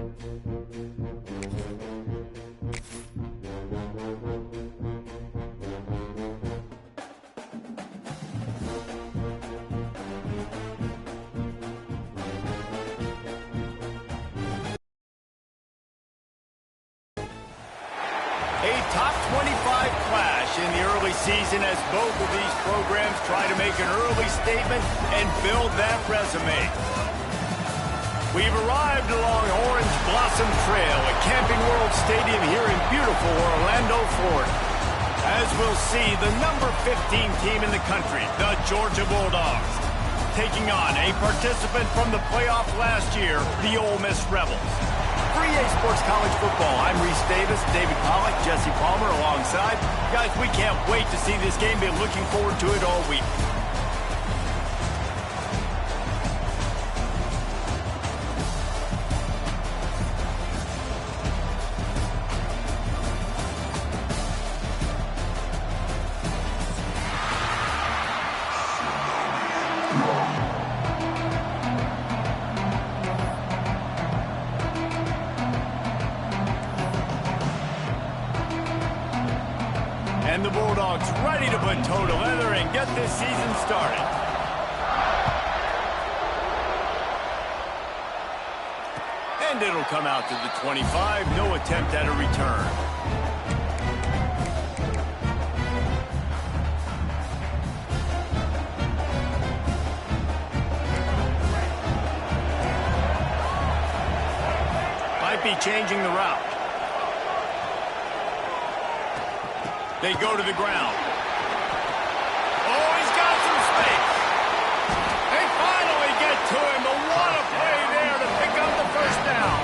A top 25 clash in the early season as both of these programs try to make an early statement and build that resume. We've arrived along Orange Blossom Trail at Camping World Stadium here in beautiful Orlando, Florida. As we'll see, the number 15 team in the country, the Georgia Bulldogs, taking on a participant from the playoff last year, the Ole Miss Rebels. For EA Sports College Football, I'm Reese Davis, David Pollack, Jesse Palmer alongside. Guys, we can't wait to see this game. Been looking forward to it all week. And the Bulldogs ready to put toe to leather and get this season started. And it'll come out to the 25. No attempt at a return. Might be changing the route. They go to the ground. Oh, he's got some space. They finally get to him, but what a play there to pick up the first down.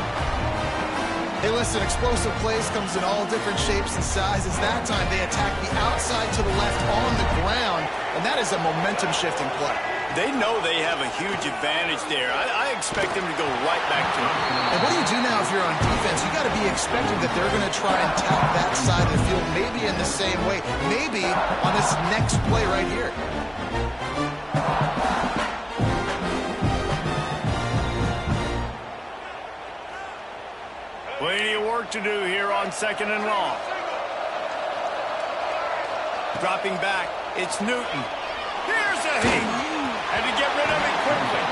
Hey, listen, explosive plays comes in all different shapes and sizes. That time they attack the outside to the left on the ground, and that is a momentum-shifting play. They know they have a huge advantage there. I expect them to go right back to it. And what do you do now if you're on defense? You got to be expecting that they're going to try and tap that side of the field, maybe in the same way, maybe on this next play right here. Plenty of work to do here on 2nd and long. Dropping back, it's Newton. Here's a hit. And to get rid of it quickly.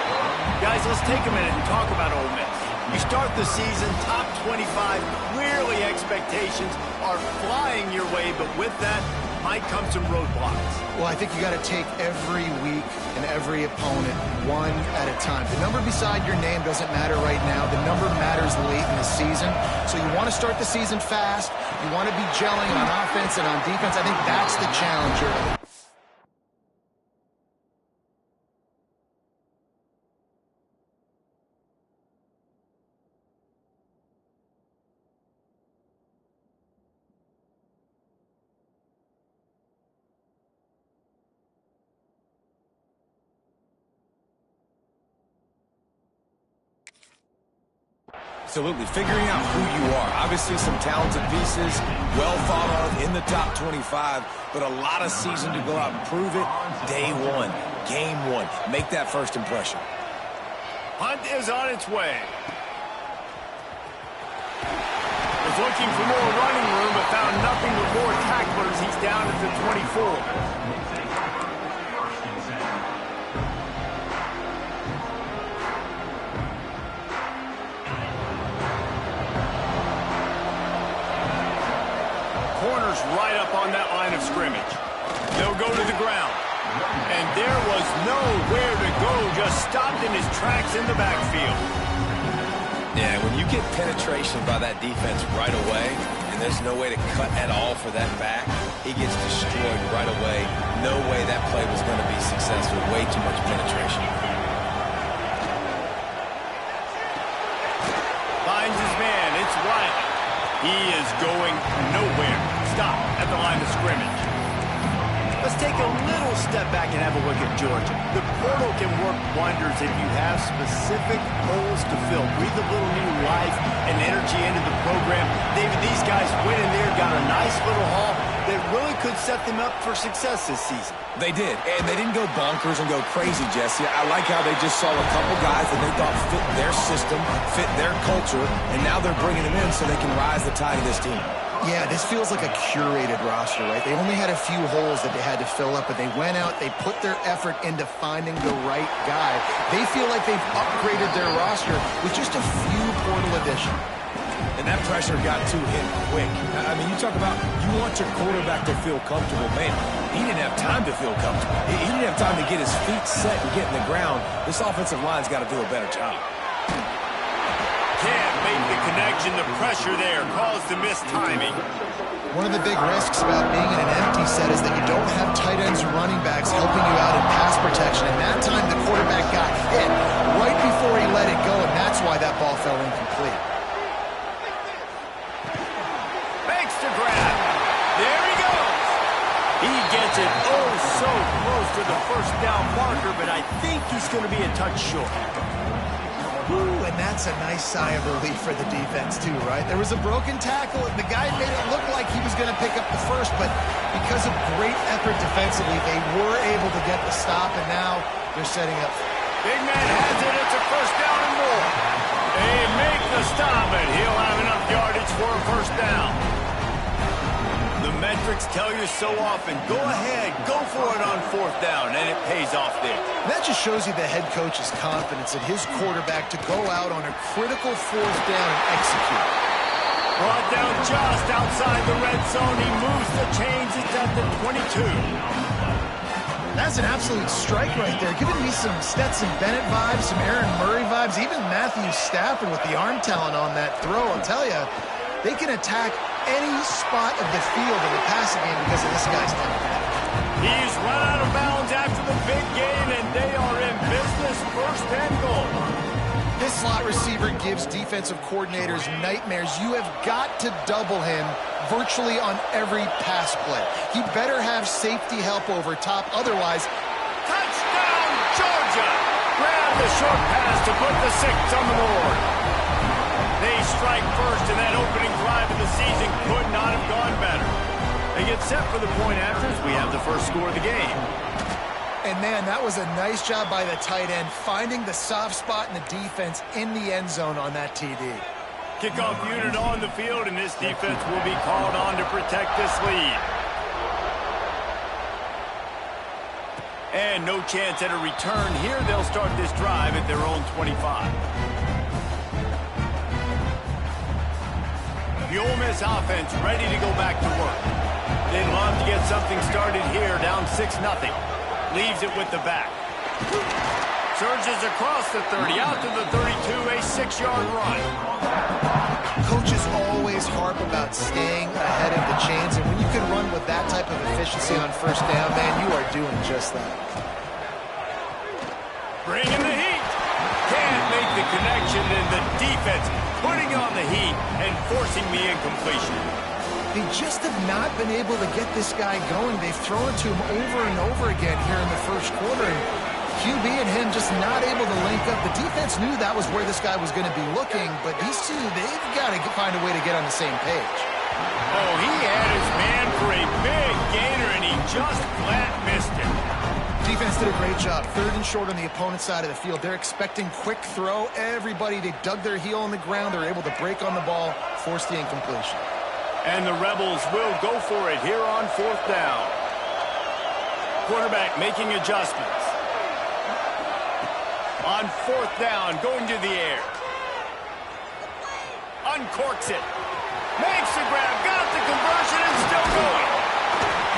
Guys, let's take a minute and talk about Ole Miss. You start the season top 25. Clearly expectations are flying your way, but with that might come some roadblocks. Well, I think you got to take every week and every opponent one at a time. The number beside your name doesn't matter right now. The number matters late in the season. So you want to start the season fast. You want to be gelling on offense and on defense. I think that's the challenge early. Absolutely. Figuring out who you are. Obviously some talented pieces, well thought of in the top 25, but a lot of season to go out and prove it. Day one, game one. Make that first impression. Hunt is on its way. Was looking for more running room, but found nothing with more tacklers. He's down at the 24. Corners right up on that line of scrimmage. They'll go to the ground. And there was nowhere to go, just stopped in his tracks in the backfield. Yeah, when you get penetration by that defense right away, and there's no way to cut at all for that back, he gets destroyed right away. No way that play was going to be successful. Way too much penetration. Finds his man. It's Riley. He is going nowhere. Stop at the line of scrimmage. Let's take a little step back and have a look at Georgia. The portal can work wonders if you have specific holes to fill. Breathe a little new life and energy into the program. David, these guys went in there, got a nice little haul. that really could set them up for success this season. They did, and they didn't go bonkers and go crazy, Jesse. I like how they just saw a couple guys that they thought fit their system, fit their culture, and now they're bringing them in so they can rise the tide of this team. Yeah, this feels like a curated roster, right? They only had a few holes that they had to fill up, but they went out, they put their effort into finding the right guy. They feel like they've upgraded their roster with just a few portal additions. And that pressure got to him quick. I mean, you talk about you want your quarterback to feel comfortable. Man, he didn't have time to feel comfortable. He didn't have time to get his feet set and get in the ground. This offensive line's got to do a better job. Can't make the connection. The pressure there caused the missed timing. One of the big risks about being in an empty set is that you don't have tight ends or running backs helping you out in pass protection. And that time the quarterback got hit right before he let it go, and that's why that ball fell incomplete. Makes the grab. There he goes. He gets it oh so close to the first down marker, but I think he's going to be a touch short. Ooh, and that's a nice sigh of relief for the defense, too, right? There was a broken tackle, and the guy made it look like he was going to pick up the first, but because of great effort defensively, they were able to get the stop, and now they're setting up. Big man has it. It's a first down and more. They make the stop, and he'll have enough yardage for a first down. The metrics tell you so often, go ahead, go for it on fourth down, and it pays off there. That just shows you the head coach's confidence in his quarterback to go out on a critical fourth down and execute. Brought down just outside the red zone. He moves the chains. It's at the 22. That's an absolute strike right there. Giving me some Stetson Bennett vibes, some Aaron Murray vibes, even Matthew Stafford with the arm talent on that throw. I'll tell you, they can attack any spot of the field in the passing game because of this guy's talent. He's run out of bounds after the big gain, and they are in business. First and goal. This slot receiver gives defensive coordinators nightmares. You have got to double him virtually on every pass play. He better have safety help over top. Otherwise, touchdown, Georgia! Grab the short pass to put the 6 on the board. They strike first, and that opening drive of the season could not have gone better. They get set for the point after as we have the first score of the game. And, man, that was a nice job by the tight end, finding the soft spot in the defense in the end zone on that TD. Kickoff unit on the field, and this defense will be called on to protect this lead. And no chance at a return here. They'll start this drive at their own 25. The Ole Miss offense ready to go back to work. They'd love to get something started here, down 6-0. Leaves it with the back. Surges across the 30, out to the 32, a 6-yard run. Coaches always harp about staying ahead of the chains, and when you can run with that type of efficiency on first down, man, you are doing just that. Bringing the heat. Can't make the connection, and the defense putting on the heat and forcing the incompletion. They just have not been able to get this guy going. They've thrown it to him over and over again here in the first quarter. And QB and him just not able to link up. The defense knew that was where this guy was going to be looking, but these two, they've got to find a way to get on the same page. Oh, he had his man for a big gainer, and he just flat missed it. Defense did a great job. 3rd and short on the opponent's side of the field. They're expecting quick throw. Everybody, they dug their heel on the ground. They're able to break on the ball, force the incompletion. And the Rebels will go for it here on 4th down. Quarterback making adjustments. On 4th down, going to the air. Uncorks it. Makes the grab, got the conversion, and still going.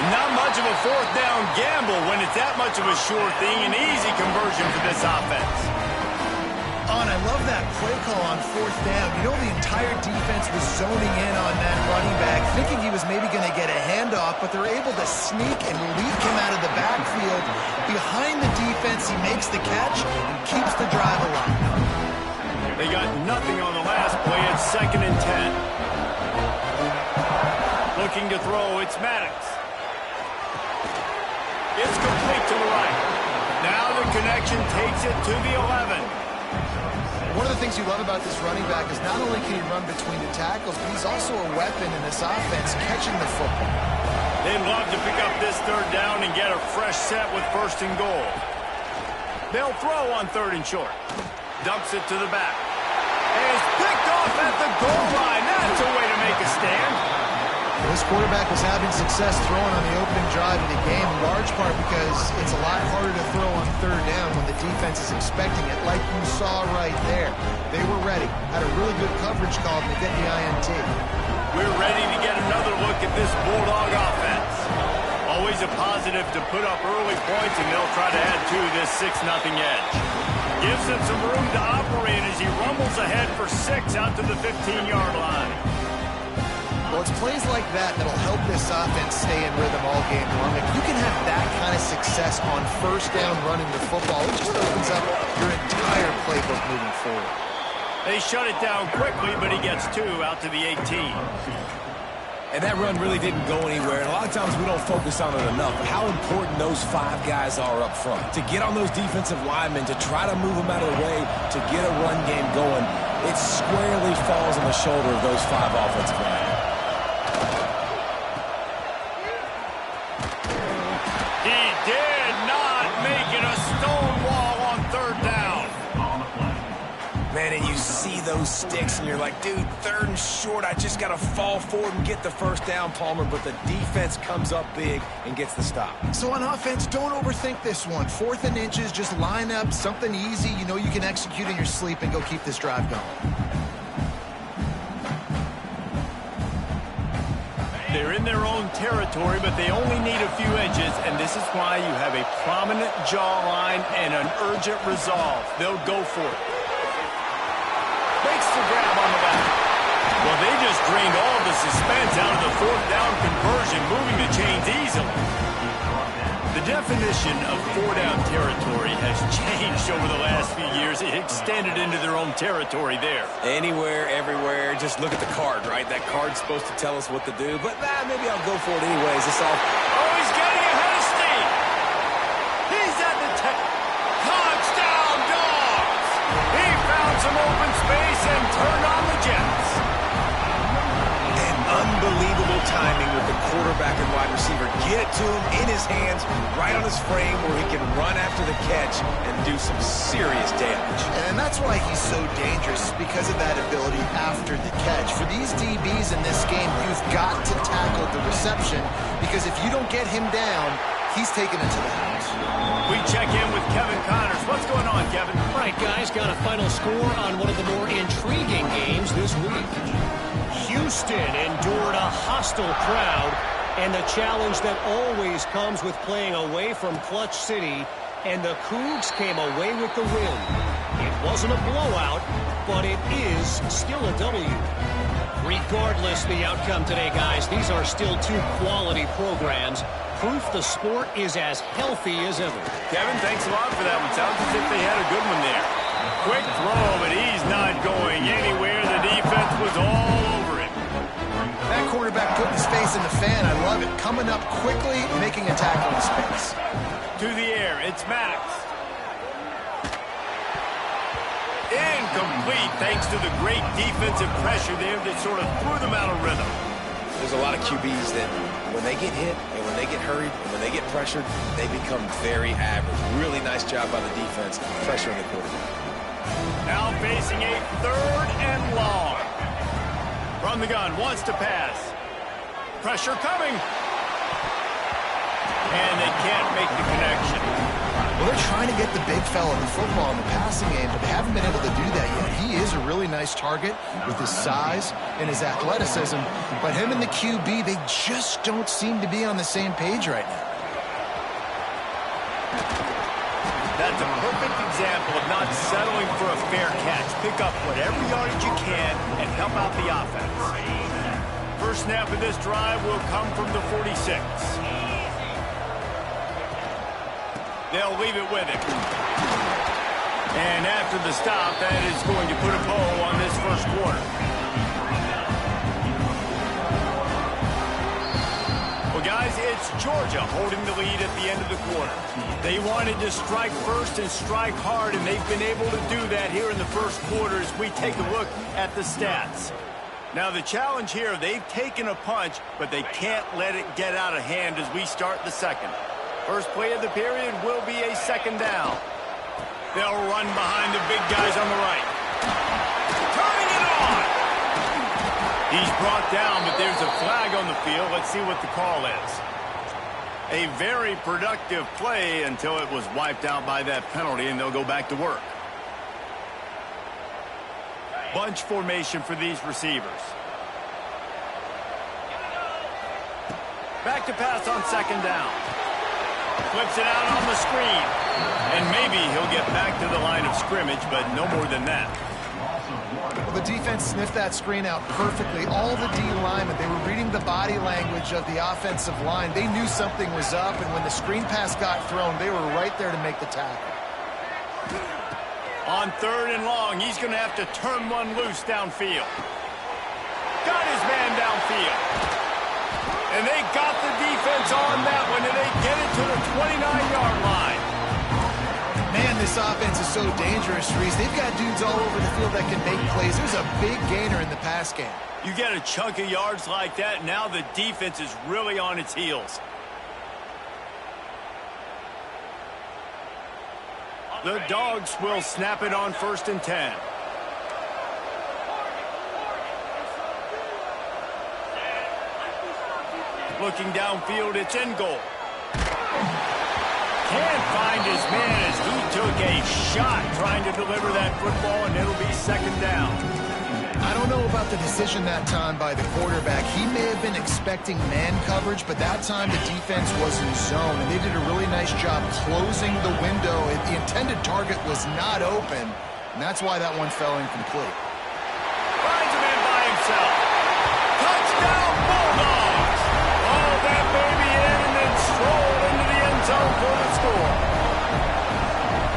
Not much of a 4th down gamble when it's that much of a sure thing. An easy conversion for this offense. I love that play call on 4th down. You know, the entire defense was zoning in on that running back, thinking he was maybe going to get a handoff, but they're able to sneak and leak him out of the backfield. Behind the defense, he makes the catch and keeps the drive alive. They got nothing on the last play. It's 2nd and 10. Looking to throw, it's Maddox. It's complete to the right. Now the connection takes it to the 11. One of the things you love about this running back is not only can he run between the tackles, but he's also a weapon in this offense, catching the football. They'd love to pick up this third down and get a fresh set with first and goal. They'll throw on third and short. Dumps it to the back. And it's picked off at the goal line. That's a way to make a stand. This quarterback was having success throwing on the opening drive of the game, in large part because it's a lot harder to throw on third down when the defense is expecting it, like you saw right there. They were ready. Had a really good coverage call to get the INT. We're ready to get another look at this Bulldog offense. Always a positive to put up early points, and they'll try to add to this 6-0 edge. Gives him some room to operate as he rumbles ahead for 6 out to the 15-yard line. Well, it's plays like that that'll help this offense stay in rhythm all game long. If you can have that kind of success on first down running the football, it just opens up your entire playbook moving forward. They shut it down quickly, but he gets 2 out to the 18. And that run really didn't go anywhere. And a lot of times we don't focus on it enough, but how important those 5 guys are up front. To get on those defensive linemen, to try to move them out of the way, to get a run game going, it squarely falls on the shoulder of those 5 offensive linemen. He did not make it a stone wall on third down. Man, and you see those sticks, and you're like, dude, third and short, I just got to fall forward and get the first down, Palmer, but the defense comes up big and gets the stop. So on offense, don't overthink this one. 4th and inches, just line up something easy you know you can execute in your sleep and go keep this drive going. They're in their own territory, but they only need a few inches, and this is why you have a prominent jawline and an urgent resolve. They'll go for it. Makes the grab on the left. Well, they just drained all the suspense out of the 4th down conversion, moving the chains easily. The definition of 4-down territory has changed over the last few years. It extended into their own territory there. Anywhere, everywhere, just look at the card, right? That card's supposed to tell us what to do, but maybe I'll go for it anyways. It's all... Oh, he's getting ahead of steam. He's at the touchdown, Dogs. He found some open space and turned on the Jets. And unbelievable timing with the quarterback and wide receiver. Get it to him in his hands, right on his frame where he can run after the catch and do some serious damage. And that's why he's so dangerous, because of that ability after the catch. For these DBs in this game, you've got to tackle the reception, because if you don't get him down, he's taken it to the house. We check in with Kevin Connors. What's going on, Kevin? All right, guys, got a final score on one of the more intriguing games this week. Houston endured a hostile crowd, and the challenge that always comes with playing away from Clutch City, and the Cougs came away with the win. It wasn't a blowout, but it is still a W. Regardless the outcome today, guys, these are still 2 quality programs. Proof the sport is as healthy as ever. Kevin, thanks a lot for that one. Sounds as if they had a good one there. Quick throw, but he's not going anywhere. The defense was all over him. That quarterback putting his face in the fan, I love it. Coming up quickly, making a tackle in space. To the air, it's Max. Incomplete, thanks to the great defensive pressure there that sort of threw them out of rhythm. There's a lot of QBs that when they get hit and when they get hurried, and when they get pressured, they become very average. Really nice job by the defense pressuring the quarterback. Now facing a 3rd and long. From the gun, wants to pass. Pressure coming. And they can't make the connection. Well, they're trying to get the big fella the football in the passing game, but they haven't been able to do that yet. He is a really nice target with his size and his athleticism, but him and the QB, they just don't seem to be on the same page right now. That's a perfect example of not settling for a fair catch. Pick up whatever yardage you can and help out the offense. First snap of this drive will come from the 46. They'll leave it with him. And after the stop, that is going to put a bow on this first quarter. Well, guys, it's Georgia holding the lead at the end of the quarter. They wanted to strike first and strike hard, and they've been able to do that here in the first quarter as we take a look at the stats. Now the challenge here, they've taken a punch, but they can't let it get out of hand as we start the second. First play of the period will be a second down. They'll run behind the big guys on the right. Turning it on! He's brought down, but there's a flag on the field. Let's see what the call is. A very productive play until it was wiped out by that penalty, and they'll go back to work. Bunch formation for these receivers. Back to pass on second down. Flips it out on the screen. And maybe he'll get back to the line of scrimmage, but no more than that. Well, the defense sniffed that screen out perfectly. All the D linemen, they were reading the body language of the offensive line. They knew something was up, and when the screen pass got thrown, they were right there to make the tackle. On third and long, he's going to have to turn one loose downfield. Got his man downfield. And they got the defense on that one, and they get it to the 29-yard line. Man, this offense is so dangerous, Reese. They've got dudes all over the field that can make plays. There's a big gainer in the pass game. You get a chunk of yards like that, now the defense is really on its heels. The Dogs will snap it on 1st and 10. Looking downfield, it's in goal. Can't find his man as he took a shot trying to deliver that football, and it'll be second down. I don't know about the decision that time by the quarterback. He may have been expecting man coverage, but that time the defense was in zone, and they did a really nice job closing the window. The intended target was not open, and that's why that one fell incomplete. Finds a man by himself. Touchdown, Bulldogs! Oh, that baby in and then strolled into the end zone for the score.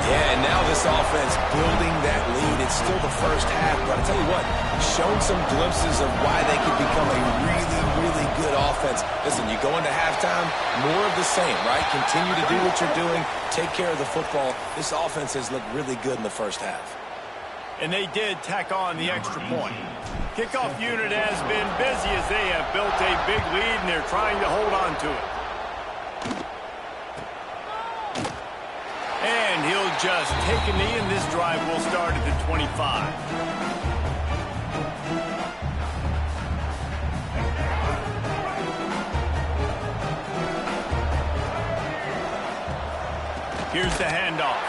Yeah, and now this offense building that lead. It's still the first half, but I tell you what, shown some glimpses of why they could become a really, really good offense. Listen, you go into halftime, more of the same, right? Continue to do what you're doing, take care of the football. This offense has looked really good in the first half. And they did tack on the extra point. Kickoff unit has been busy as they have built a big lead, and they're trying to hold on to it. And he'll just take a knee, and this drive will start at the 25. Here's the handoff.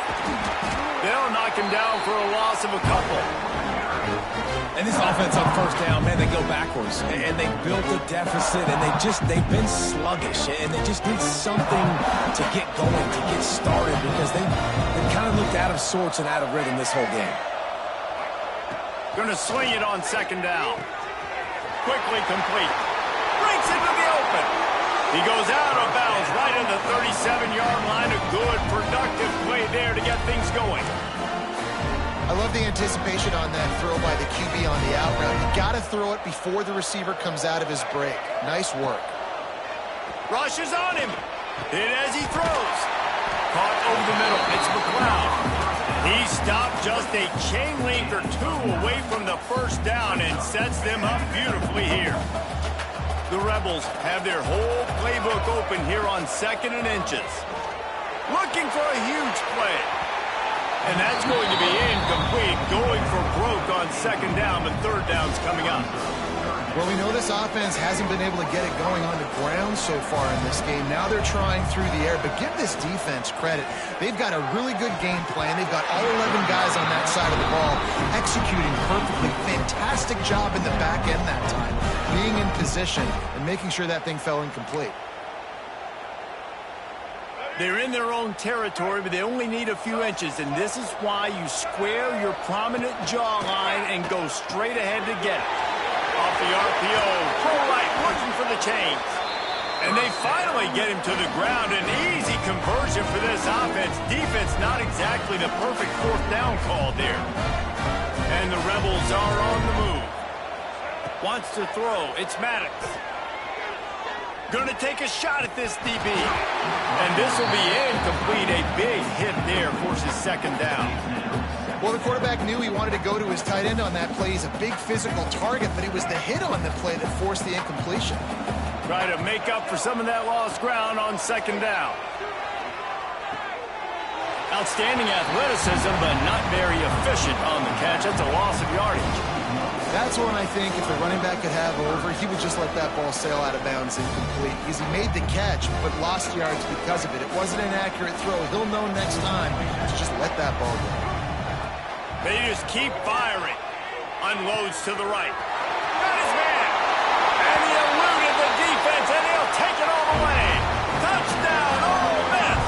They'll knock him down for a loss of a couple. And this offense on first down, man, they go backwards. And they built a deficit, and they've been sluggish. And they just need something to get going, to get started, because they kind of looked out of sorts and out of rhythm this whole game. Going to swing it on second down. Quickly complete. Breaks into the open. He goes out of bounds right at the 37-yard line. A good, productive play there to get things going. I love the anticipation on that throw by the QB on the out route. You got to throw it before the receiver comes out of his break. Nice work. Rushes on him. Hit as he throws. Caught over the middle. It's McLeod. He stopped just a chain length or two away from the first down and sets them up beautifully here. The Rebels have their whole playbook open here on 2nd and inches. Looking for a huge play. And that's going to be incomplete, going for broke on second down, but third down's coming up. Well, we know this offense hasn't been able to get it going on the ground so far in this game. Now they're trying through the air, but give this defense credit. They've got a really good game plan. They've got all 11 guys on that side of the ball executing perfectly. Fantastic job in the back end that time, being in position and making sure that thing fell incomplete. They're in their own territory, but they only need a few inches, and this is why you square your prominent jawline and go straight ahead to get it. Off the RPO, pull right, looking for the chains. And they finally get him to the ground. An easy conversion for this offense. Defense not exactly the perfect fourth down call there. And the Rebels are on the move. Wants to throw. It's Maddox. Going to take a shot at this DB. And this will be incomplete. A big hit there forces second down. Well, the quarterback knew he wanted to go to his tight end on that play. He's a big physical target, but it was the hit on the play that forced the incompletion. Try to make up for some of that lost ground on second down. Outstanding athleticism, but not very efficient on the catch. That's a loss of yardage. That's one I think if the running back could have over, he would just let that ball sail out of bounds incomplete. Because he made the catch, but lost yards because of it. It wasn't an accurate throw. He'll know next time to just let that ball go. They just keep firing. Unloads to the right. Got his man. And he eluded the defense, and he'll take it all the way. Touchdown, Ole Miss.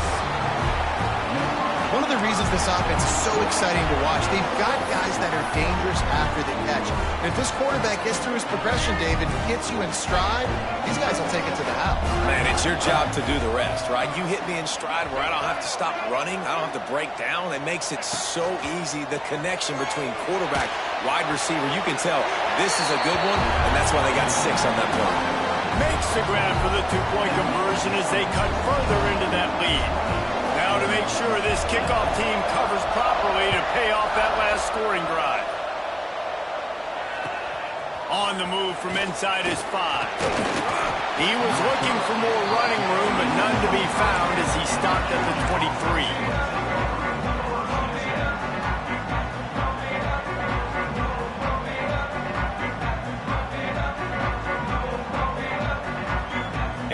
One of the reasons this offense is so exciting to watch, they've got guys that are dangerous after the catch. And if this quarterback gets through his progression, David, gets you in stride, these guys will take it to the house. Man, it's your job to do the rest, right? You hit me in stride where I don't have to stop running. I don't have to break down. It makes it so easy. The connection between quarterback, wide receiver, you can tell this is a good one, and that's why they got 6 on that play. Makes the grab for the two-point conversion as they cut further into that lead. Now to make sure this kickoff team covers properly to pay off that last scoring drive. On the move from inside his 5. He was looking for more running room, but none to be found as he stopped at the 23.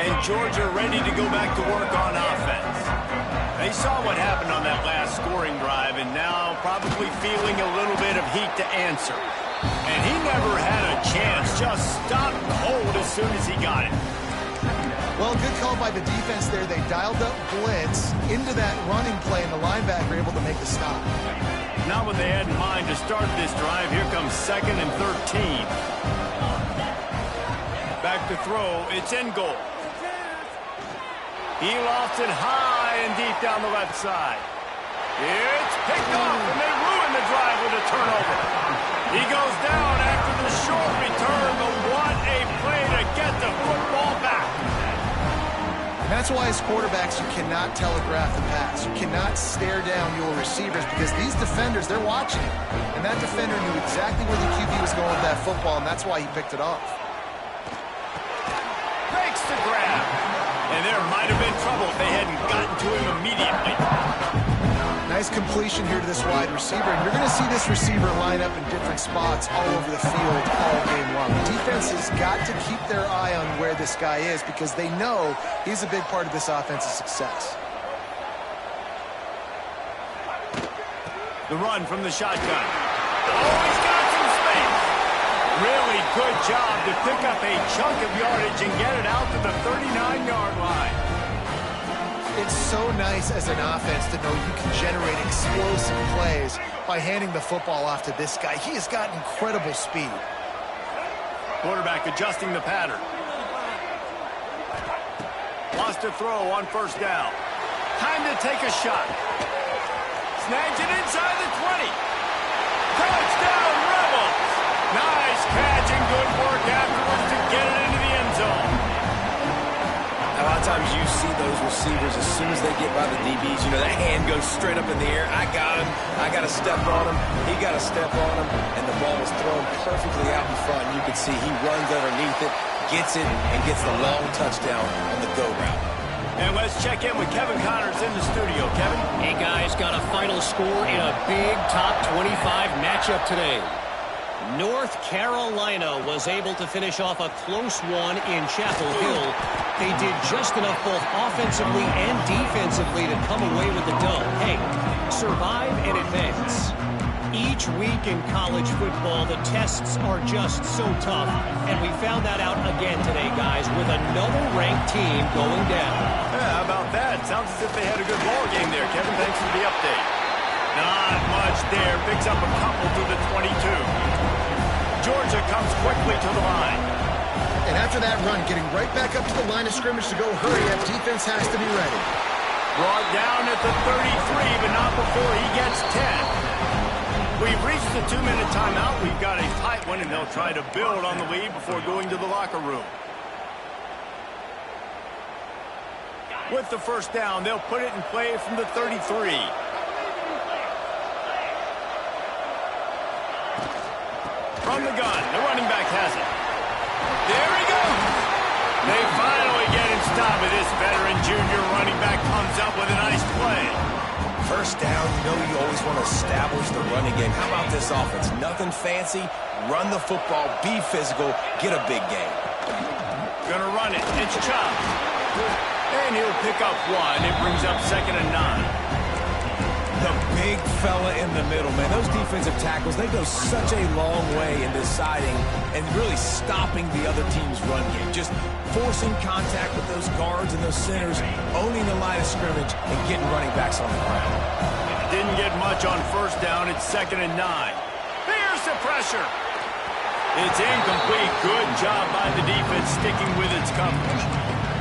And Georgia ready to go back to work on offense. They saw what happened on that last scoring drive, and now probably feeling a little bit of heat to answer. And he never had a chance, just stopped cold as soon as he got it. Well, good call by the defense there. They dialed up blitz into that running play, and the linebacker able to make the stop. Not what they had in mind to start this drive. Here comes 2nd and 13. Back to throw. It's in goal. He lofts it high and deep down the left side. It's picked off, and they ruin the drive with a turnover. He goes down after the short return, but what a play to get the football back. And that's why as quarterbacks, you cannot telegraph the pass. You cannot stare down your receivers because these defenders, they're watching it. And that defender knew exactly where the QB was going with that football, and that's why he picked it off. Breaks the grab. And there might have been trouble if they hadn't gotten to him immediately. Nice completion here to this wide receiver. And you're going to see this receiver line up in different spots all over the field all game long. The defense has got to keep their eye on where this guy is because they know he's a big part of this offense's success. The run from the shotgun. Oh, he's got some space. Really good job to pick up a chunk of yardage and get it out to the 39-yard line. It's so nice as an offense to know you can generate explosive plays by handing the football off to this guy. He has got incredible speed. Quarterback adjusting the pattern. Lost a throw on 1st down. Time to take a shot. Snags it inside the 20. Touchdown, Rebels! Nice catch and good work afterwards to get it into the end zone. A lot of times you see those receivers as soon as they get by the DBs, you know, that hand goes straight up in the air. I got him. I got to step on him. He got to step on him. And the ball was thrown perfectly out in front. You can see he runs underneath it, gets it, and gets the long touchdown on the go route. And let's check in with Kevin Connors in the studio. Kevin? Hey, guys, got a final score in a big top 25 matchup today. North Carolina was able to finish off a close one in Chapel Hill. They did just enough both offensively and defensively to come away with the dub. Hey, survive and advance. Each week in college football, the tests are just so tough, and we found that out again today, guys, with another ranked team going down. Yeah, how about that? Sounds as if they had a good ball game there, Kevin. Thanks for the update. Not much there. Picks up a couple to the 22. Georgia comes quickly to the line. And after that run, getting right back up to the line of scrimmage to go hurry up, defense has to be ready. Brought down at the 33, but not before he gets 10. We've reached the 2-minute timeout. We've got a tight one, and they'll try to build on the lead before going to the locker room. With the 1st down, they'll put it in play from the 33. From the gun, the running back has it. There he goes. They finally get him stopped, but this veteran junior running back comes up with a nice play. First down, you always want to establish the running game. How about this offense? Nothing fancy. Run the football, be physical, get a big gain. Gonna run it. It's chopped. And he'll pick up one. It brings up 2nd and 9. The big fella in the middle, man. Those defensive tackles, they go such a long way in deciding and really stopping the other team's run game. Just forcing contact with those guards and those centers, owning the line of scrimmage, and getting running backs on the ground. Didn't get much on first down. It's 2nd and 9. There's the pressure. It's incomplete. Good job by the defense sticking with its coverage.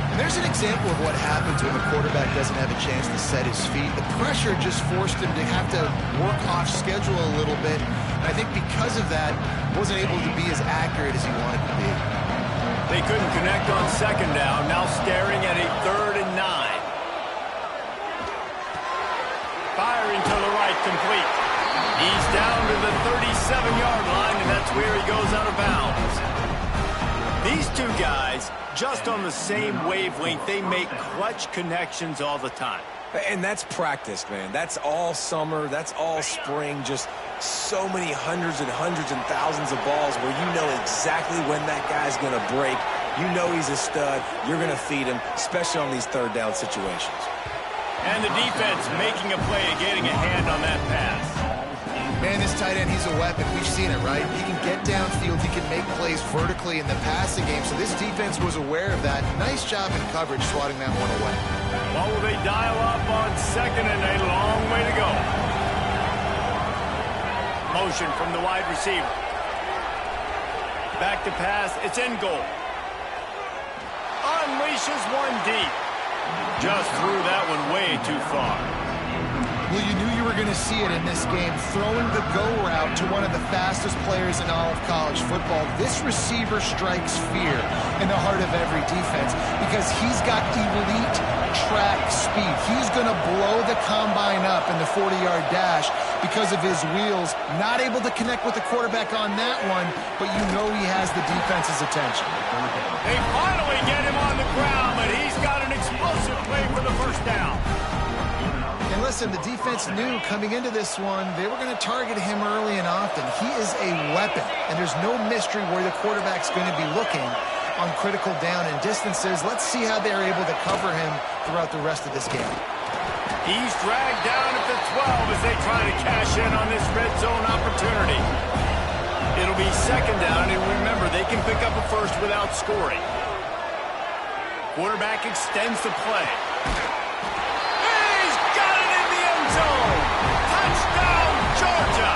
And there's an example of what happens when the quarterback doesn't have a chance to set his feet. The pressure just forced him to have to work off schedule a little bit. And I think because of that, wasn't able to be as accurate as he wanted to be. They couldn't connect on 2nd down. Now staring at a 3rd and 9. Firing to the right, complete. He's down to the 37-yard line, and that's where he goes out of bounds. These two guys, just on the same wavelength, they make clutch connections all the time. And that's practice, man. That's all summer. That's all spring. Just so many hundreds and thousands of balls where you know exactly when that guy's going to break. You know he's a stud. You're going to feed him, especially on these 3rd down situations. And the defense making a play and getting a hand on that pass. Man, this tight end, he's a weapon. We've seen it, right? He can get downfield. He can make plays vertically in the passing game. So this defense was aware of that. Nice job in coverage swatting that one away. Well, will they dial up on 2nd and a long way to go? Motion from the wide receiver. Back to pass. It's in goal. Unleashes one deep. Just threw that one way too far. Well, you knew you were going to see it in this game, throwing the go route to one of the fastest players in all of college football. This receiver strikes fear in the heart of every defense because he's got elite track speed. He's going to blow the combine up in the 40-yard dash because of his wheels. Not able to connect with the quarterback on that one, but you know he has the defense's attention. They finally get him on the ground, but he's got an explosive play for the first down. And listen, the defense knew coming into this one, they were going to target him early and often. He is a weapon, and there's no mystery where the quarterback's going to be looking on critical down and distances. Let's see how they're able to cover him throughout the rest of this game. He's dragged down at the 12 as they try to cash in on this red zone opportunity. It'll be 2nd down, and remember, they can pick up a first without scoring. Quarterback extends the play. He's got it in the end zone. Touchdown, Georgia.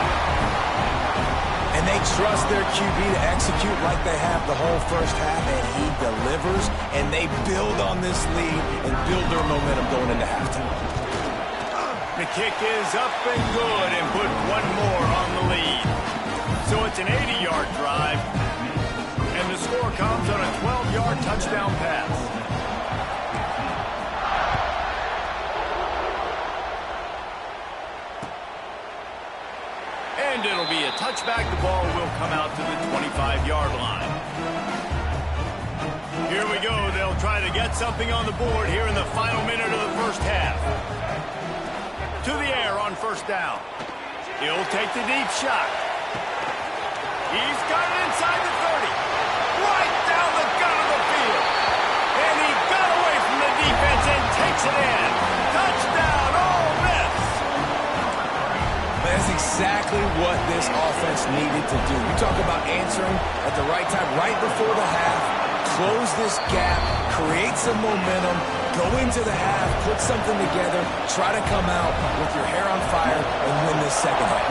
And they trust their QB to execute like they have the whole first half, and he delivers, and they build on this lead and build their momentum going into halftime. The kick is up and good and put one more on the lead. So it's an 80-yard drive, and the score comes on a 12-yard touchdown pass. And it'll be a touchback. The ball will come out to the 25-yard line. Here we go. They'll try to get something on the board here in the final minute of the first half. To the air on first down. He'll take the deep shot. He's got it inside the 30. Right down the gut of the field. And he got away from the defense and takes it in. Touchdown, Ole Miss. That's exactly what this offense needed to do. You talk about answering at the right time, right before the half, close this gap, create some momentum, go into the half, put something together, try to come out with your hair on fire and win this second half.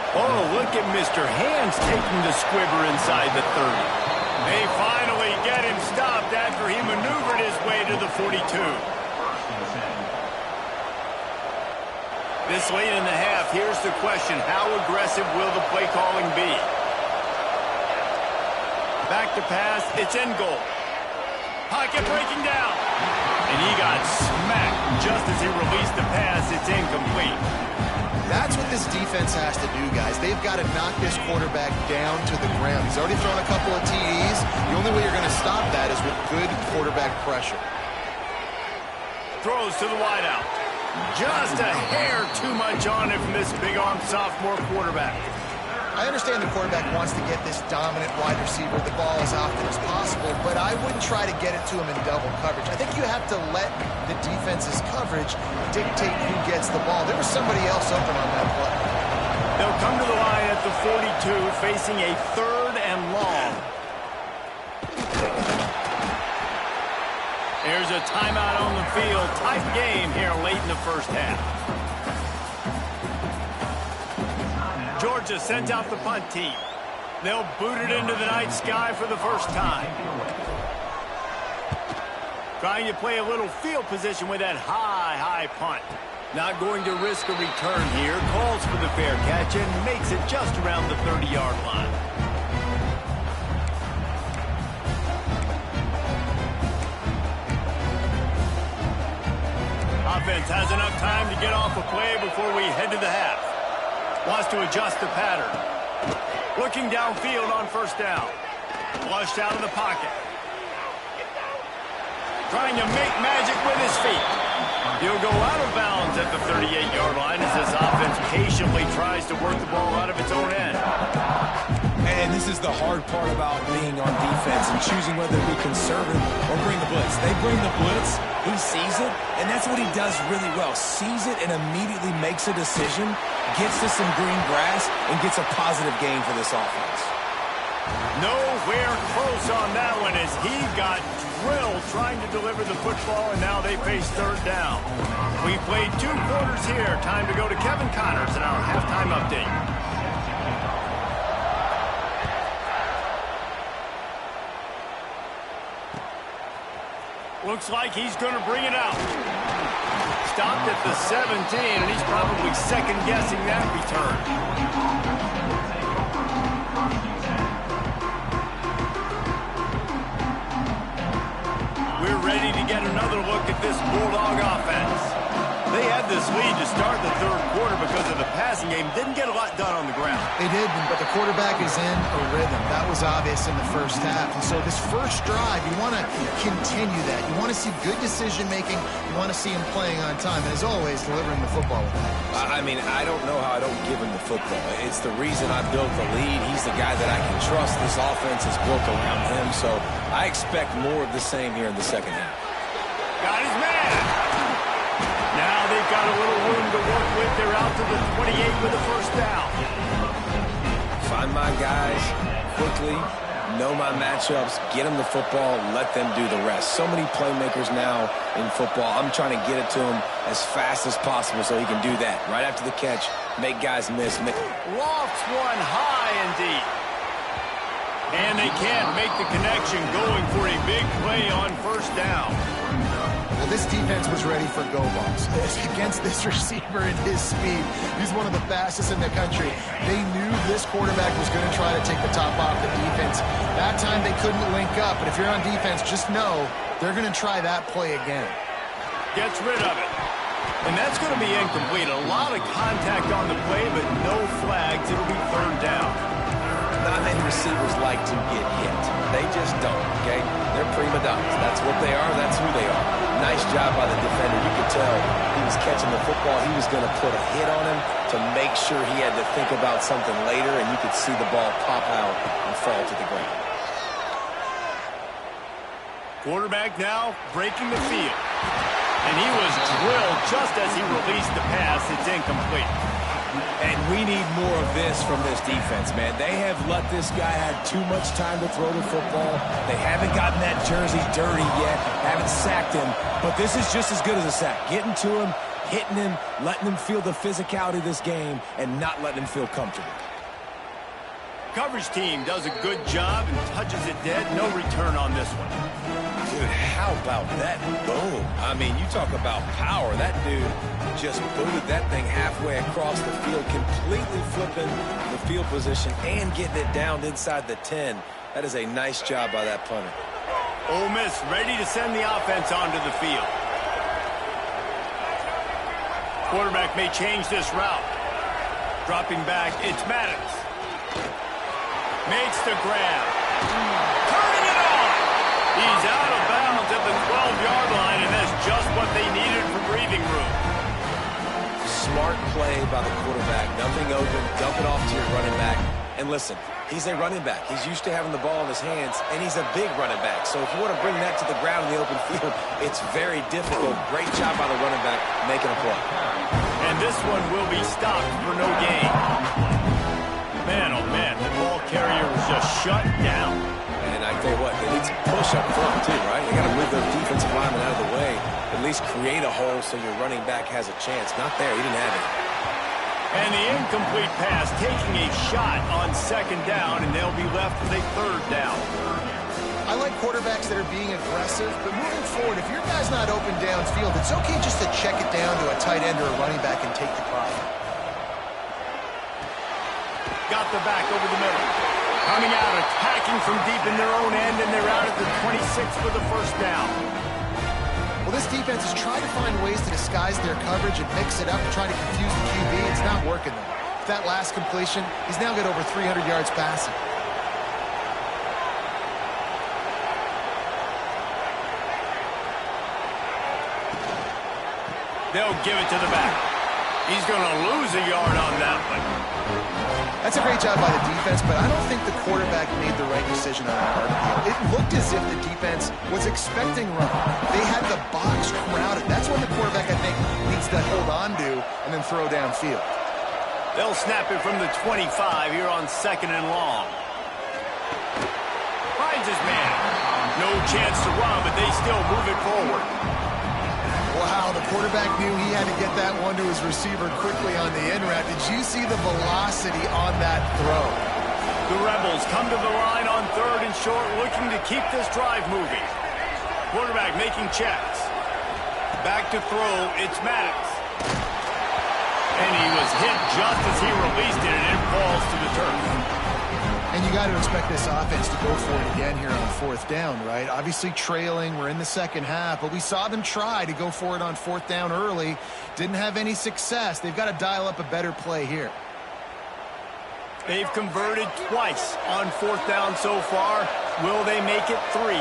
Oh, look at Mr. Hands taking the squibber inside the 30. They finally get him stopped after he maneuvered his way to the 42. This late in the half, here's the question. How aggressive will the play calling be? Back to pass. It's in goal. Pocket breaking down. And he got smacked just as he released the pass. It's incomplete. That's what this defense has to do, guys. They've got to knock this quarterback down to the ground. He's already thrown a couple of TDs. The only way you're going to stop that is with good quarterback pressure. Throws to the wideout. Just a hair too much on it from this big-arm sophomore quarterback. I understand the quarterback wants to get this dominant wide receiver the ball as often as possible, but I wouldn't try to get it to him in double coverage. I think you have to let the defense's coverage dictate who gets the ball. There was somebody else open on that play. They'll come to the line at the 42, facing a 3rd and long. There's a timeout on the field. Tight game here late in the first half. Georgia sends out the punt team. They'll boot it into the night sky for the first time. Trying to play a little field position with that high punt. Not going to risk a return here. Calls for the fair catch and makes it just around the 30-yard line. Offense has enough time to get off a play before we head to the half. Wants to adjust the pattern. Looking downfield on first down. Flushed out of the pocket. Trying to make magic with his feet. He'll go out of bounds at the 38-yard line as this offense patiently tries to work the ball out of its own end. And this is the hard part about being on defense and choosing whether to be conservative or bring the blitz. They bring the blitz, he sees it, and that's what he does really well. Sees it and immediately makes a decision, gets to some green grass, and gets a positive gain for this offense. Nowhere close on that one as he got drilled trying to deliver the football, and now they face 3rd down. We played 2 quarters here. Time to go to Kevin Connors in our halftime update. Looks like he's going to bring it out. Stopped at the 17, and he's probably second-guessing that return. We're ready to get another look at this Bulldog offense. They had this lead to start the 3rd quarter because of the passing game. Didn't get a lot done on the ground. They did, but the quarterback is in a rhythm. That was obvious in the first half. And so this first drive, you want to continue that. You want to see good decision-making. You want to see him playing on time. And as always, delivering the football with that. I mean, I don't know how I don't give him the football. It's the reason I built the lead. He's the guy that I can trust. This offense is built around him. So I expect more of the same here in the second half. Got his man. Now they've got a little room to work with. They're out to the 28 with the first down. Find my guys quickly, know my matchups, get them the football, let them do the rest. So many playmakers now in football. I'm trying to get it to him as fast as possible so he can do that. Right after the catch, make guys miss. Lofts one high and deep. And they can't make the connection, going for a big play on first down. Well, this defense was ready for go balls. Against this receiver and his speed, he's one of the fastest in the country. They knew this quarterback was going to try to take the top off the defense. That time they couldn't link up, but if you're on defense, just know they're going to try that play again. Gets rid of it. And that's going to be incomplete. A lot of contact on the play, but no flags. It'll be 3rd down. Not many receivers like to get hit. They just don't, okay? They're prima donnas. That's what they are. That's who they are. Nice job by the defender. You could tell he was catching the football. He was going to put a hit on him to make sure he had to think about something later, and you could see the ball pop out and fall to the ground. Quarterback now breaking the field. And he was drilled just as he released the pass. It's incomplete. And we need more of this from this defense, man. They have let this guy have too much time to throw the football. They haven't gotten that jersey dirty yet, haven't sacked him. But this is just as good as a sack. Getting to him, hitting him, letting him feel the physicality of this game, and not letting him feel comfortable. Coverage team does a good job and touches it dead. No return on this one. Dude, how about that boom? I mean, you talk about power. That dude just booted that thing halfway across the field, completely flipping the field position and getting it down inside the 10. That is a nice job by that punter. Ole Miss ready to send the offense onto the field. Quarterback may change this route. Dropping back, it's Maddox. Makes the grab. Turning it on. He's out of bounds at the 12-yard line, and that's just what they needed for breathing room. Smart play by the quarterback. Nothing open. Dump it off to your running back. And listen, he's a running back. He's used to having the ball in his hands, and he's a big running back. So if you want to bring that to the ground in the open field, it's very difficult. Great job by the running back making a play. And this one will be stopped for no gain. Man, oh man, the ball carrier was just shut down. And I tell you what, they need to push up front too, right? You got to move those defensive linemen out of the way. At least create a hole so your running back has a chance. Not there. He didn't have it. And the incomplete pass taking a shot on second down, and they'll be left with a third down. I like quarterbacks that are being aggressive, but moving forward, if your guy's not open downfield, it's okay just to check it down to a tight end or a running back and take the profit. Got the back over the middle. Coming out, attacking from deep in their own end, and they're out at the 26 for the first down. Well, this defense is trying to find ways to disguise their coverage and mix it up and try to confuse the QB. It's not working, though. With that last completion, he's now got over 300 yards passing. They'll give it to the back. He's going to lose a yard on that one. That's a great job by the defense, but I don't think the quarterback made the right decision on that hard field. It looked as if the defense was expecting run. They had the box crowded. That's when the quarterback, I think, needs to hold on to and then throw downfield. They'll snap it from the 25 here on second and long. Finds his man. No chance to run, but they still move it forward. Wow, the quarterback knew he had to get that one to his receiver quickly on the in route. Did you see the velocity on that throw? The Rebels come to the line on third and short, looking to keep this drive moving. Quarterback making checks. Back to throw, it's Maddox. And he was hit just as he released it, and it falls to the turf. And you got to expect this offense to go for it again here on fourth down, right? Obviously trailing, we're in the second half, but we saw them try to go for it on fourth down early. Didn't have any success. They've got to dial up a better play here. They've converted twice on fourth down so far. Will they make it 3?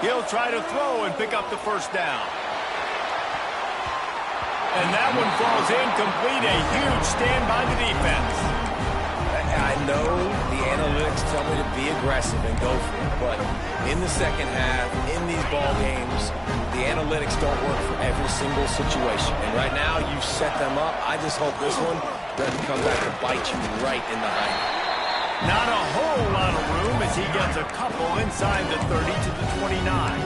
He'll try to throw and pick up the first down. And that one falls incomplete. A huge stand by the defense. I know the analytics tell me to be aggressive and go for it, but in the second half, in these ball games, the analytics don't work for every single situation. And right now, you've set them up. I just hope this one doesn't come back to bite you right in the eye. Not a whole lot of room as he gets a couple inside the 30 to the 29.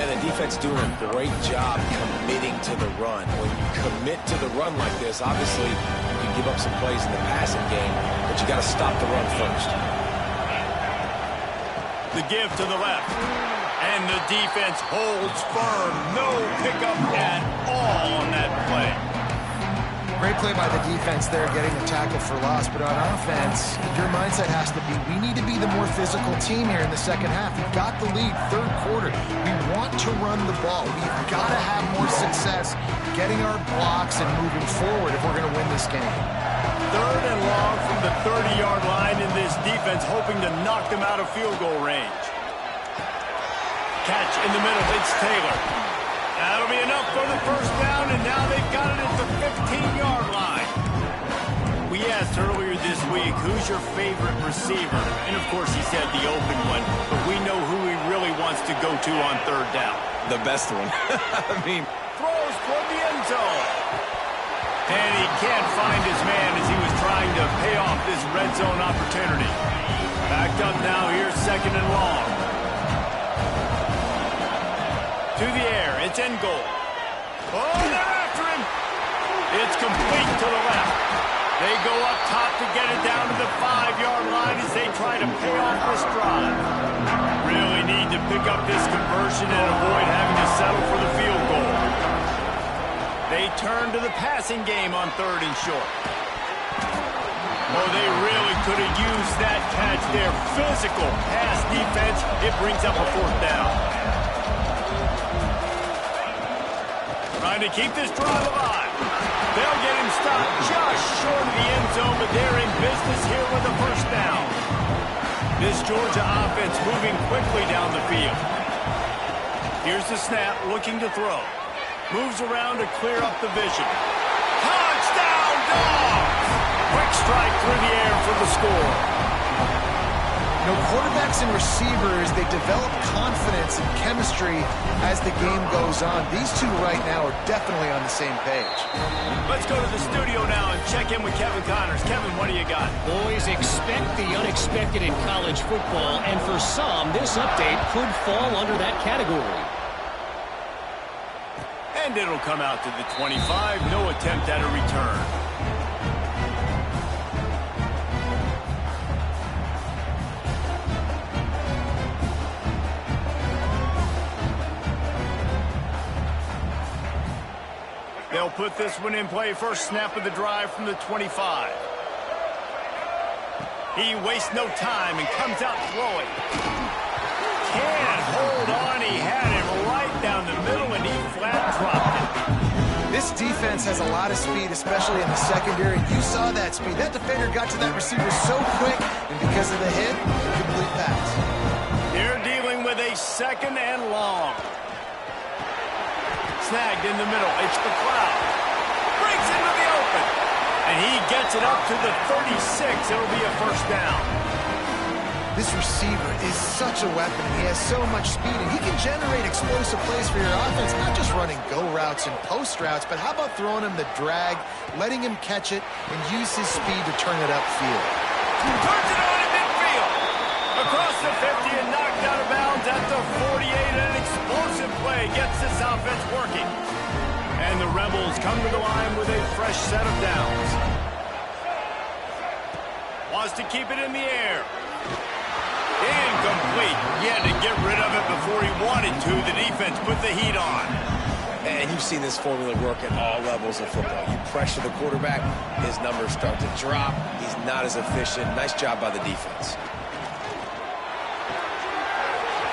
And the defense doing a great job committing to the run. When you commit to the run like this, obviously you can give up some plays in the passing game, but you got to stop the run first. The give to the left. And the defense holds firm. No pickup at all on that play. Great play by the defense there, getting the tackle for loss. But on offense, your mindset has to be, we need to be the more physical team here in the second half. We've got the lead, third quarter. We want to run the ball. We've got to have more success getting our blocks and moving forward if we're going to win this game. Third and long from the 30-yard line in this defense, hoping to knock them out of field goal range. Catch in the middle, it's Taylor. That'll be enough for the first down, and now they've got it at the 15-yard line. We asked earlier this week, who's your favorite receiver? And, of course, he said the open one, but we know who he really wants to go to on third down. The best one. I mean, throws toward the end zone. And he can't find his man as he was trying to pay off this red zone opportunity. Backed up now, here's second and long. To the air, it's in goal. Oh, they're after him. It's complete to the left. They go up top to get it down to the 5-yard line as they try to pay off this drive. Really need to pick up this conversion and avoid having to settle for the field goal. They turn to the passing game on third and short. Oh, they really could have used that catch there. Physical pass defense. It brings up a fourth down. Trying to keep this drive alive. They'll get him stopped just short of the end zone, but they're in business here with a first down. This Georgia offense moving quickly down the field. Here's the snap, looking to throw. Moves around to clear up the vision. Touchdown, Dogs! Quick strike through the air for the score. You know, quarterbacks and receivers, they develop confidence and chemistry as the game goes on. These two right now are definitely on the same page. Let's go to the studio now and check in with Kevin Connors. Kevin, what do you got? Boys, expect the unexpected in college football, and for some, this update could fall under that category. And it'll come out to the 25. No attempt at a return. They'll put this one in play. First snap of the drive from the 25. He wastes no time and comes out throwing. Can't hold on. He had it right down the middle, and he flat dropped it. This defense has a lot of speed, especially in the secondary. You saw that speed. That defender got to that receiver so quick, and because of the hit, complete pass. They're dealing with a second and long. Snagged in the middle. It's the cloud. Breaks into the open. And he gets it up to the 36. It'll be a first down. This receiver is such a weapon. He has so much speed, and he can generate explosive plays for your offense, not just running go routes and post routes, but how about throwing him the drag, letting him catch it, and use his speed to turn it upfield. Turns it on in midfield. Across the 50 and knocked out of bounds at the 48. An explosive play gets this offense working. And the Rebels come to the line with a fresh set of downs. Wants to keep it in the air. Incomplete. He had to get rid of it before he wanted to. The defense put the heat on. And you've seen this formula work at all levels of football. You pressure the quarterback, his numbers start to drop. He's not as efficient. Nice job by the defense.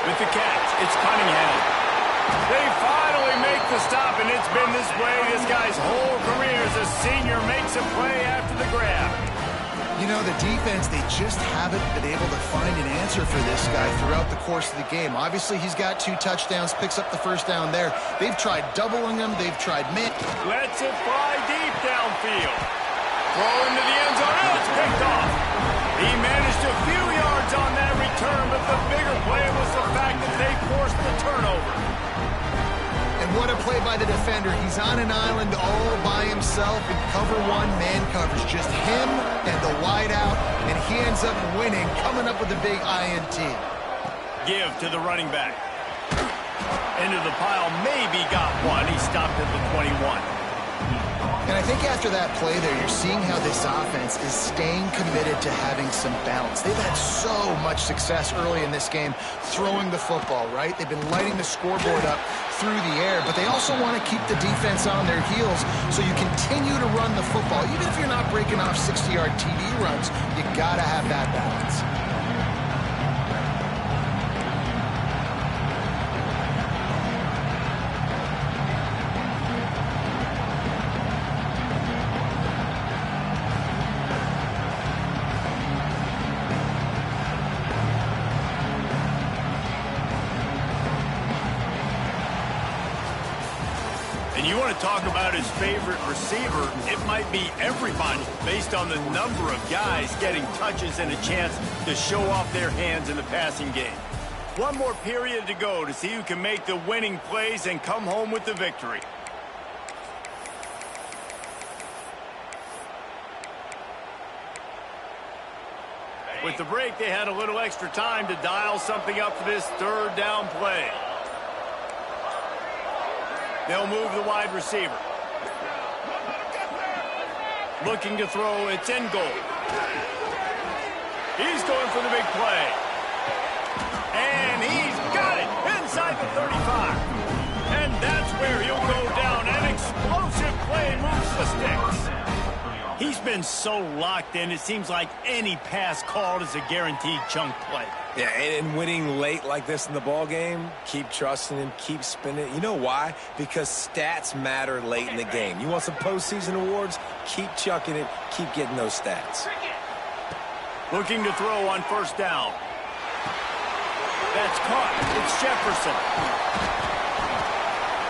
With the catch, it's Cunningham. They finally make the stop, and it's been this way this guy's whole career as a senior makes a play after the grab. You know, the defense, they just haven't been able to find an answer for this guy throughout the course of the game. Obviously, he's got 2 touchdowns, picks up the first down there. They've tried doubling him. They've tried mid. Lets it fly deep downfield. Throw into the end zone. Oh, it's picked off. He managed a few yards on that return, but the bigger play was the fact that they forced the turnover. And what a play by the defender. He's on an island all by himself in cover 1, man coverage. Just him and the wideout, and he ends up winning, coming up with a big INT. Give to the running back. Into the pile, maybe got one. He stopped at the 21. And I think after that play there, you're seeing how this offense is staying committed to having some balance. They've had so much success early in this game throwing the football, right? They've been lighting the scoreboard up through the air, but they also want to keep the defense on their heels so you continue to run the football. Even if you're not breaking off 60-yard TD runs, you got to have that balance. You want to talk about his favorite receiver, it might be everybody based on the number of guys getting touches and a chance to show off their hands in the passing game. One more period to go to see who can make the winning plays and come home with the victory. With the break, they had a little extra time to dial something up for this third down play. They'll move the wide receiver. Looking to throw, it's in goal. He's going for the big play. And he's got it inside the 35. And that's where he'll go down. An explosive play moves the sticks. He's He's been so locked in, it seems like any pass called is a guaranteed chunk play. Yeah, and winning late like this in the ball game, keep trusting him, keep spinning. You know why? Because stats matter late in the game. You want some postseason awards? Keep chucking it, keep getting those stats. Looking to throw on first down. That's caught. It's Jefferson.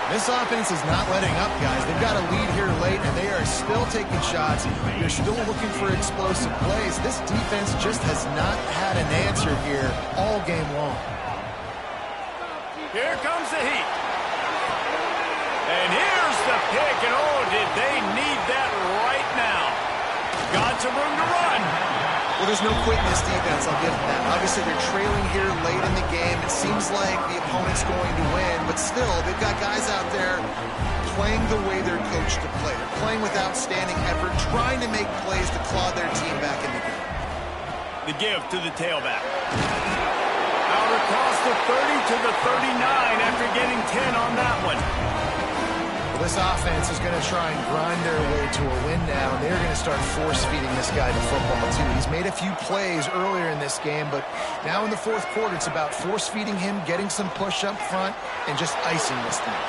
This offense is not letting up, guys. They've got a lead here late, and they are still taking shots. They're still looking for explosive plays. This defense just has not had an answer here all game long. Here comes the heat. And here's the pick, and oh, did they need that right now. Got some room to run. Well, there's no quit in this defense, I'll give them that. Obviously, they're trailing here late in the game. It seems like the opponent's going to win, but still, they've got guys out there playing the way they're coached to play. They're playing with outstanding effort, trying to make plays to claw their team back in the game. The give to the tailback. Out across the 30 to the 39 after getting 10 on that one. This offense is going to try and grind their way to a win now, and they're going to start force-feeding this guy the football, too. He's made a few plays earlier in this game, but now in the fourth quarter, it's about force-feeding him, getting some push up front, and just icing this thing.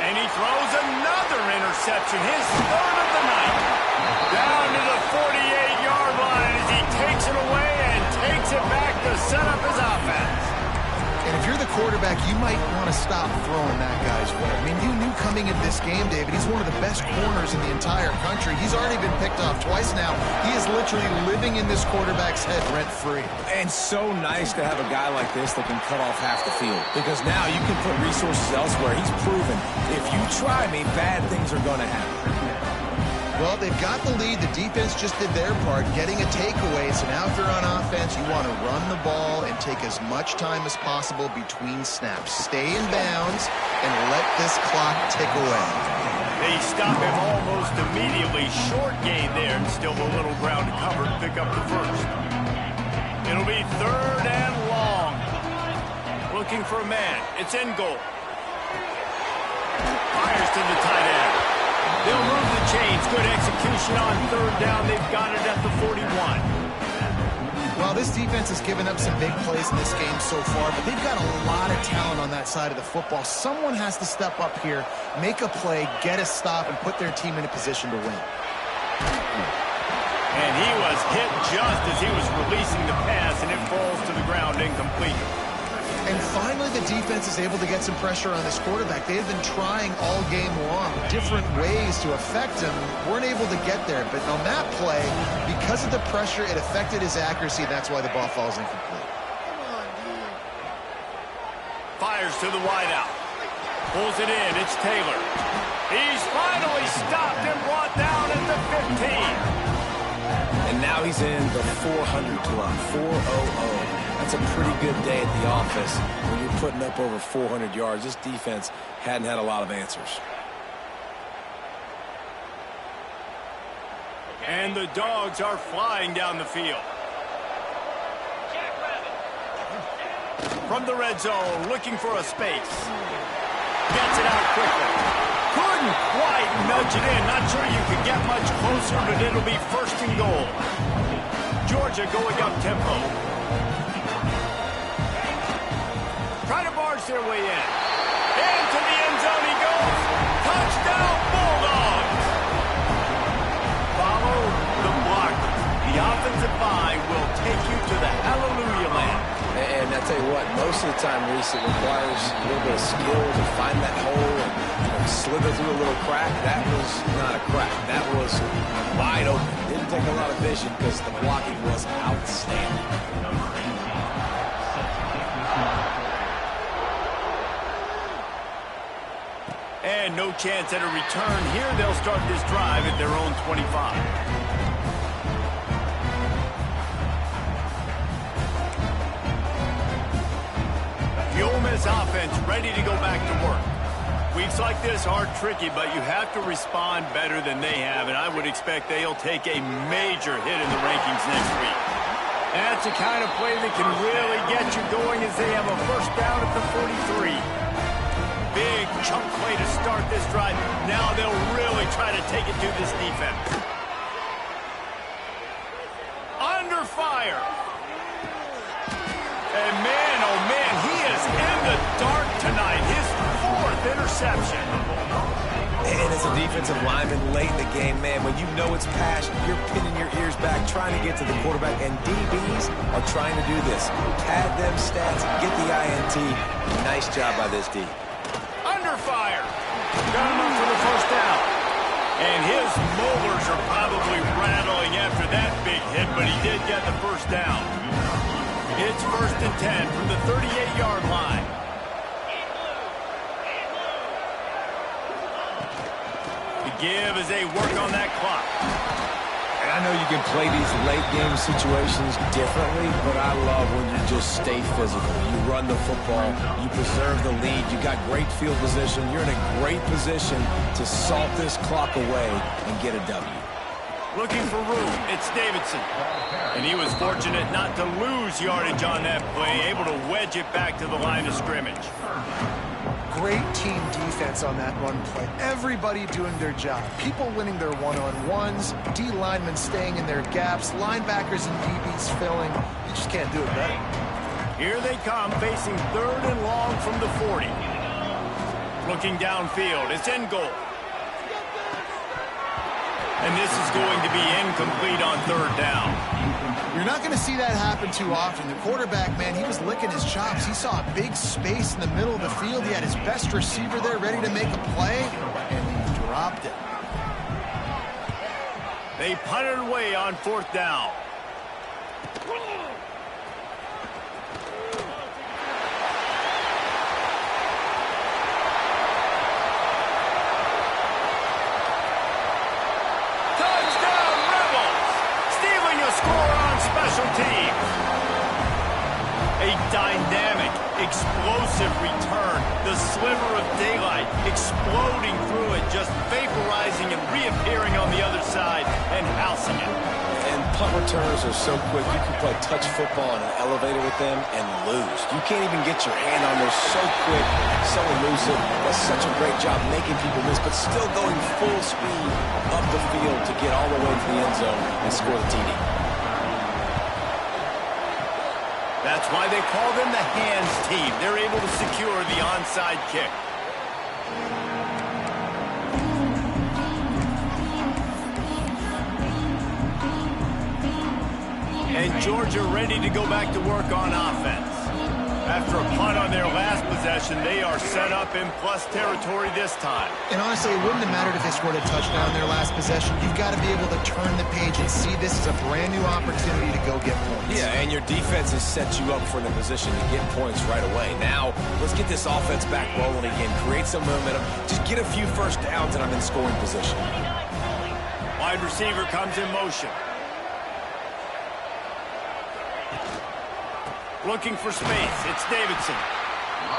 And he throws another interception, his third of the night. Down to the 48-yard line as he takes it away and takes it back to set up his offense. And if you're the quarterback, you might want to stop throwing that guy's way. I mean, you knew coming into this game, David, he's one of the best corners in the entire country. He's already been picked off twice now. He is literally living in this quarterback's head rent-free. And so nice to have a guy like this that can cut off half the field. Because now you can put resources elsewhere. He's proven if you try me, bad things are going to happen. Well, they've got the lead. The defense just did their part, getting a takeaway. So now if you're on offense, you want to run the ball and take as much time as possible between snaps. Stay in bounds and let this clock tick away. They stop him almost immediately. Short gain there, and still a little ground to cover to pick up the first. It'll be third and long. Looking for a man. It's in goal. Fires to the tight end. They'll move the chains. Good execution on third down. They've got it at the 41. Well, this defense has given up some big plays in this game so far, but they've got a lot of talent on that side of the football. Someone has to step up here, make a play, get a stop, and put their team in a position to win. And he was hit just as he was releasing the pass, and it falls to the ground incomplete. And finally, the defense is able to get some pressure on this quarterback. They've been trying all game long different ways to affect him. Weren't able to get there. But on that play, because of the pressure, it affected his accuracy. That's why the ball falls incomplete. Fires to the wideout. Pulls it in. It's Taylor. He's finally stopped and brought down at the 15. And now he's in the 400 club, 400. That's a pretty good day at the office when you're putting up over 400 yards. This defense hadn't had a lot of answers. And the Dogs are flying down the field. From the red zone, looking for a space. Gets it out quickly. Couldn't quite nudge it in. Not sure you could get much closer, but it'll be first and goal. Georgia going up tempo. Try to barge their way in. Into the end zone he goes. Touchdown, Bulldogs. Follow the blocker. The offensive line will take you to the hallelujah land. And I tell you what, most of the time, Reese, it requires a little bit of skill to find that hole and slither through a little crack. That was not a crack. That was wide open. Didn't take a lot of vision because the blocking was outstanding. And no chance at a return here. They'll start this drive at their own 25. The Ole Miss offense ready to go back to work. Weeks like this are tricky, but you have to respond better than they have, and I would expect they'll take a major hit in the rankings next week. That's the kind of play that can really get you going as they have a first down at the 43. Big chunk play to start this drive. Now they'll really try to take it to this defense. interception. And as a defensive lineman late in the game, man, when you know it's pass, you're pinning your ears back, trying to get to the quarterback, and DBs are trying to do this. Pad them stats, get the INT. Nice job by this D. Under fire. Got him up for the first down. And his molars are probably rattling after that big hit, but he did get the first down. It's 1st and 10 from the 38-yard line. The give as they work on that clock. And I know you can play these late-game situations differently, but I love when you just stay physical. You run the football, you preserve the lead, you got great field position, you're in a great position to salt this clock away and get a W. Looking for room, it's Davidson. And he was fortunate not to lose yardage on that play, able to wedge it back to the line of scrimmage. Great team defense on that run play. Everybody doing their job. People winning their one-on-ones, D linemen staying in their gaps, linebackers and DBs filling. You just can't do it better. Here they come, facing 3rd and long from the 40. Looking downfield, it's in goal. And this is going to be incomplete on 3rd down. You're not going to see that happen too often. The quarterback, man, he was licking his chops. He saw a big space in the middle of the field. He had his best receiver there ready to make a play, and he dropped it. They punted away on 4th down. Special teams. A dynamic, explosive return. The sliver of daylight exploding through it, just vaporizing and reappearing on the other side and housing it. And punt returners are so quick. You can play touch football in an elevator with them and lose. You can't even get your hand on those. So quick, so elusive. Does such a great job making people miss, but still going full speed up the field to get all the way to the end zone and score the TD. That's why they call them the hands team. They're able to secure the onside kick. And Georgia ready to go back to work on offense. After a punt on their last possession, they are set up in plus territory this time. And honestly, it wouldn't have mattered if they scored a touchdown in their last possession. You've got to be able to turn the page and see this as a brand new opportunity to go get points. Yeah, and your defense has set you up for the position to get points right away. Now, let's get this offense back rolling again, create some momentum, just get a few first downs, and I'm in scoring position. Wide receiver comes in motion. Looking for space, it's Davidson.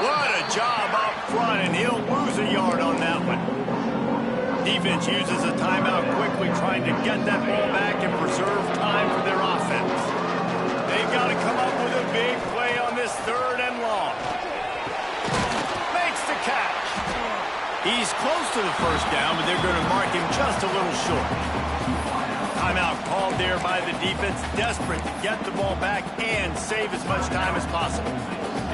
What a job up front, and he'll lose a yard on that one. Defense uses a timeout quickly, trying to get that ball back and preserve time for their offense. They've got to come up with a big play on this 3rd and long. Makes the catch. He's close to the first down, but they're going to mark him just a little short. Timeout called there by the defense, desperate to get the ball back and save as much time as possible.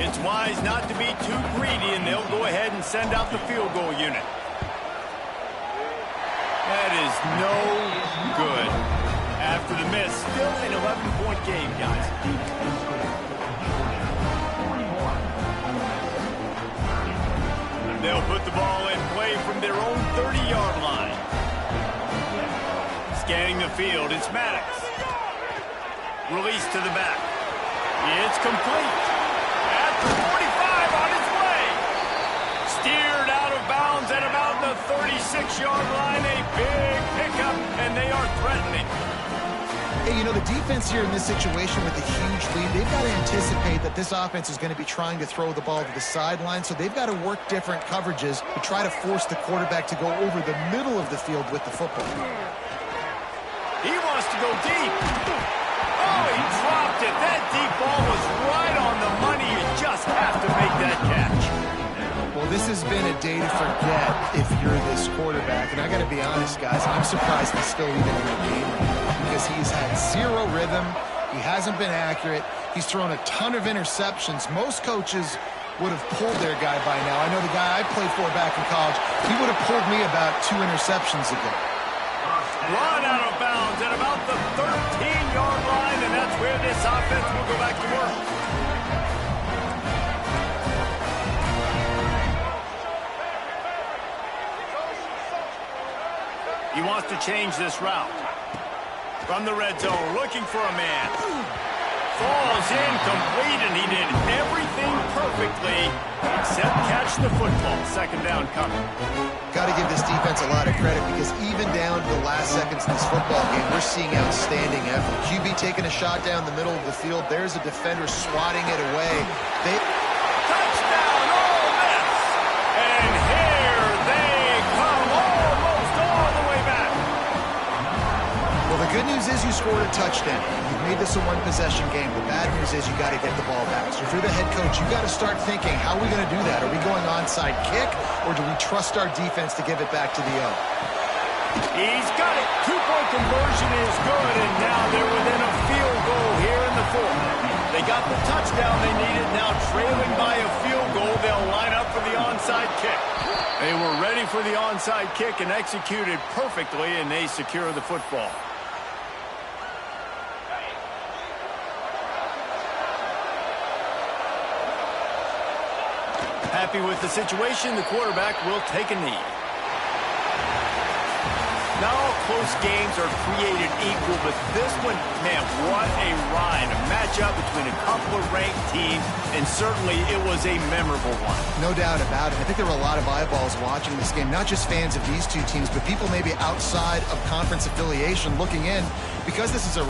It's wise not to be too greedy, and they'll go ahead and send out the field goal unit. That is no good. After the miss, still an 11-point game, guys. They'll put the ball in play from their own 30-yard line. Scanning the field, it's Maddox. Release to the back. It's complete. At the 45 on its way. Steered out of bounds at about the 36-yard line. A big pickup, and they are threatening. Hey, you know, the defense here in this situation with a huge lead, they've got to anticipate that this offense is going to be trying to throw the ball to the sideline, so they've got to work different coverages to try to force the quarterback to go over the middle of the field with the football. He wants to go deep. Oh, he dropped it. That deep ball was right on the money. You just have to make that catch. Well, this has been a day to forget if you're this quarterback. And I got to be honest, guys, I'm surprised he's still even in the game right now because he's had zero rhythm. He hasn't been accurate. He's thrown a ton of interceptions. Most coaches would have pulled their guy by now. I know the guy I played for back in college, he would have pulled me about 2 interceptions ago. Run out of bounds at about the 13-yard line, and that's where this offense will go back to work. He wants to change this route. From the red zone, looking for a man. Falls incomplete, and he did everything perfectly except catch the football. Second down coming. Got to give this defense a lot of credit because even down to the last seconds in this football game, we're seeing outstanding effort. QB taking a shot down the middle of the field. There's a defender swatting it away. Touchdown, Ole Miss! And here they come, almost all the way back. Well, the good news is you scored a touchdown. You've made this a one-possession game. The bad news is you got to get the ball back. So if you're the head coach, you got to start thinking, how are we going to do that? Are we going onside kick, or do we trust our defense to give it back to the O? He's got it. 2-point conversion is good, and now they're within a field goal here in the fourth. They got the touchdown they needed. Now trailing by a field goal, they'll line up for the onside kick. They were ready for the onside kick and executed perfectly, and they secure the football. Happy with the situation, the quarterback will take a knee. Not all close games are created equal, but this one, man, what a ride. A matchup between a couple of ranked teams, and certainly it was a memorable one. No doubt about it. I think there were a lot of eyeballs watching this game, not just fans of these two teams, but people maybe outside of conference affiliation looking in, because this is a